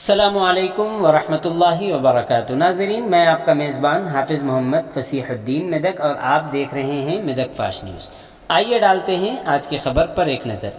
अस्सलामुअलैकुम वरहमतुल्लाहि वबरकातुहू। नाज़रीन, मैं आपका मेज़बान हाफिज़ मोहम्मद फ़सीहुद्दीन मेदक और आप देख रहे हैं मेदक फास्ट न्यूज़। आइए डालते हैं आज की ख़बर पर एक नज़र।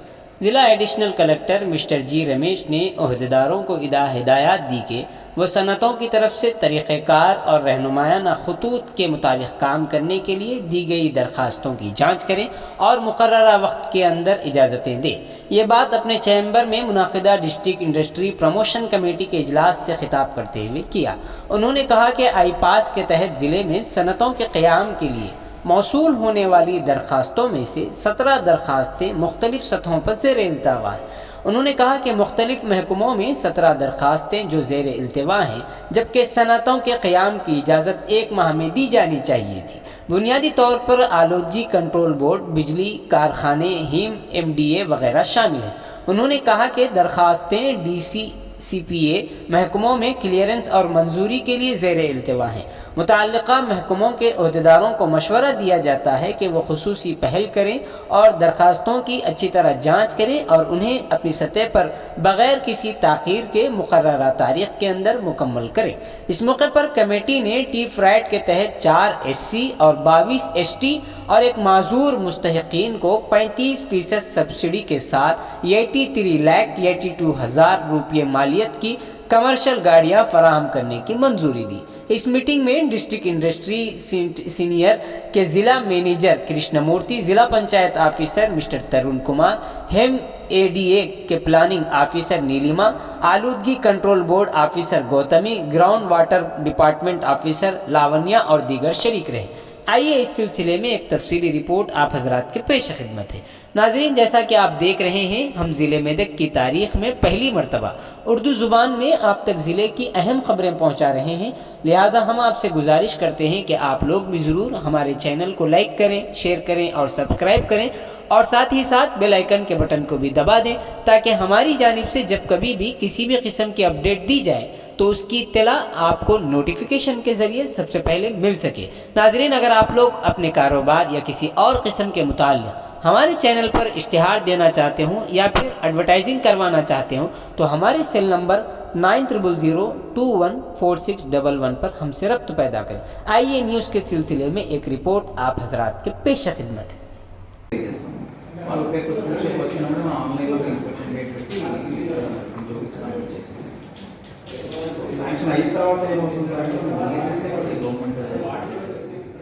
ज़िला एडिशनल कलेक्टर मिस्टर जी रमेश ने ओहदेदारों को हिदायत दी कि वो सनतों की तरफ से तरीक़ेकार और रहनुमायाना खतूत के मुताबिक काम करने के लिए दी गई दरख्वास्तों की जाँच करें और मुकर्ररा वक्त के अंदर इजाज़तें दें। ये बात अपने चैम्बर में मुनाकिदा डिस्ट्रिक्ट इंडस्ट्री प्रमोशन कमेटी के इजलास से खिताब करते हुए किया। उन्होंने कहा कि आईपास के तहत ज़िले में सनतों के क़याम के लिए मौसूल होने वाली दरख्वास्तों में से 17 दरख्वास्तें मुख्तलिफ सतहों पर ज़ेर इल्तवा हैं। उन्होंने कहा कि मुख्तलिफ महकमों में 17 दरख्वास्तें जो ज़ेर इल्तवा हैं, जबकि सनतों के क़याम की इजाज़त 1 माह में दी जानी चाहिए थी। बुनियादी तौर पर आलूदगी कंट्रोल बोर्ड, बिजली कारखाने, हिम, MDA वगैरह शामिल हैं। उन्होंने कहा कि दरख्वास्तें DCCPA महकमों में क्लियरेंस और मंजूरी के लिए ज़ेर इल्तवा हैं। मुतअल्लिक़ा महकमों के अहदेदारों को मशवरा दिया जाता है कि वो खुसूसी पहल करें और दरख्वास्तों की अच्छी तरह जाँच करें और उन्हें अपनी सतह पर बग़ैर किसी ताख़ीर के मुकर्ररा तारीख़ के अंदर मुकम्मल करें। इस मौके पर कमेटी ने TFRAT के तहत 4 SC और 22 ST और एक माजूर मुस्तहिक़ीन को 35% सब्सिडी के साथ 83,82,000 रुपये मालियत की कमर्शियल गाड़ियाँ फराहम करने की मंजूरी दी। इस मीटिंग में डिस्ट्रिक्ट इंडस्ट्री सीनियर के ज़िला मैनेजर कृष्णमूर्ति, ज़िला पंचायत ऑफिसर मिस्टर तरुण कुमार, हेम ADA के प्लानिंग ऑफिसर नीलिमा, आलूदगी control board officer Gautami, ground water department officer Lavanya और दीगर शरीक रहे। आइए इस सिलसिले में एक तफसीली रिपोर्ट आप हजरात के पेश खिदमत है। नाज़रीन, जैसा कि आप देख रहे हैं, हम ज़िले मेदक की तारीख़ में पहली मरतबा उर्दू ज़ुबान में आप तक ज़िले की अहम ख़बरें पहुँचा रहे हैं। लिहाजा हम आपसे गुजारिश करते हैं कि आप लोग भी ज़रूर हमारे चैनल को लाइक करें, शेयर करें और सब्सक्राइब करें और साथ ही साथ बेल आइकन के बटन को भी दबा दें ताकि हमारी जानिब से जब कभी भी किसी भी किस्म की अपडेट दी जाए तो उसकी इत्तला आपको नोटिफिकेशन के ज़रिए सबसे पहले मिल सके। नाज़रीन, अगर आप लोग अपने कारोबार या किसी और किस्म के मुताल्लिक़ हमारे चैनल पर इश्तिहार देना चाहते हों या फिर एडवर्टाइजिंग करवाना चाहते हों तो हमारे सेल नंबर 9000214611 पर हमसे रब्त पैदा करें। आइए न्यूज़ के सिलसिले में एक रिपोर्ट आप हजरात के पेश खिदमत है।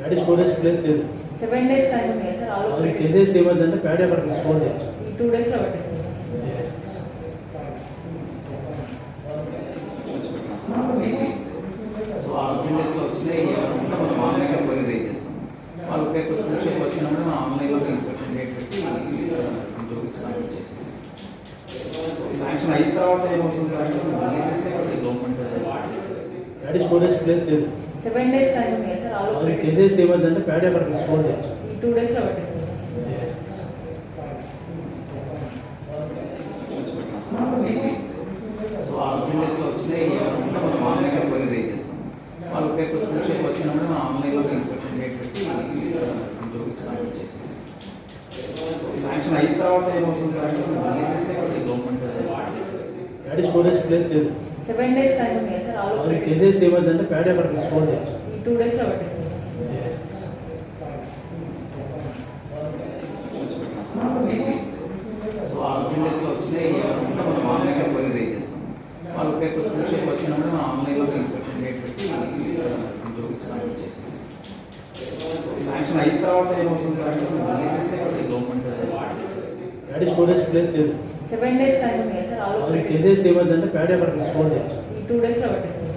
ప్యాడీ స్టోరేజ్ ప్లేస్ లేదు. 7 days టైం ఉంది సార్. అది చేసేసి ఏమంటే ప్యాడీ అక్కడ స్టోర్ చేయొచ్చు. 2 days లో పెట్టేస్తాం. సో ఆ 2 days లో వచ్చినాయి అంటే మనం ఆన్లైన్ లో పోయి రీచ్ చేస్తాం. వాళ్ళు పేపర్ స్పెషల్ వచ్చినప్పుడు మనం ఆన్లైన్ లో ఇన్స్పెక్షన్ డేట్ పెట్టి జోబిక్స్ కంప్లీట్ చేసేస్తాం. శాంక్షన్ అయిన తర్వాత ఏమవుతుంది సార్ అంటే రిలీజ్ చేస్తే గవర్నమెంట్ ప్యాడీ స్టోరేజ్ ప్లేస్ లేదు. 7 days టైం ఉంది సార్. అది చేసేసి ఏమంటే ప్యాడీ అక్కడ స్టోర్ చేయొచ్చు. 2 days లో పెట్టేస్తాం. సో ఆ 2 days లో వచ్చినాయి అంటే మనం ఆన్లైన్ లో పోయి రీచ్ చేస్తాం. వాళ్ళు పేపర్ స్పెషల్ వచ్చినప్పుడు మనం ఆన్లైన్ లో ఇన్స్పెక్షన్ డేట్ పెట్టి జోబిక్స్ కంప్లీట్ చేసేస్తాం. శాంక్షన్ అయిన తర్వాత ఏమవుతుంది సార్ అంటే రిలీజ్ చేస్తే గవర్నమెంట్ ప్యాడీ స్టోరేజ్ ప్లేస్ లేదు. 7 days టైం ఉంది సార్. అది చేసేసి ఏమంటే ప్యాడీ అక్కడ స్టోర్ చేయొచ్చు. 2 days లో పెట్టేస్తాం. సో ఆ 2 days లో వచ్చినాయి అంటే మనం ఆన్లైన్ లో పోయి రీచ్ చేస్తాం. వాళ్ళు పేపర్ స్పెషల్ వచ్చినప్పుడు మనం ఆన్లైన్ లో ఇన్స్పెక్షన్ డేట్ పెట్టి జోబిక్స్ కంప్లీట్ చేసేస్తాం. శాంక్షన్ అయిన తర్వాత ఏమవుతుంది సార్ అంటే రిలీజ్ చేస్తే గవర్నమెంట్ ప్యాడీ స్టోరేజ్ ప్లేస్ లేదు. 7 days టైం ఉంది సార్. అది చేసేసి ఏమంటే ప్యాడీ అక్కడ స్టోర్ చేయొచ్చు. 2 days లో పెట్టేస్తాం.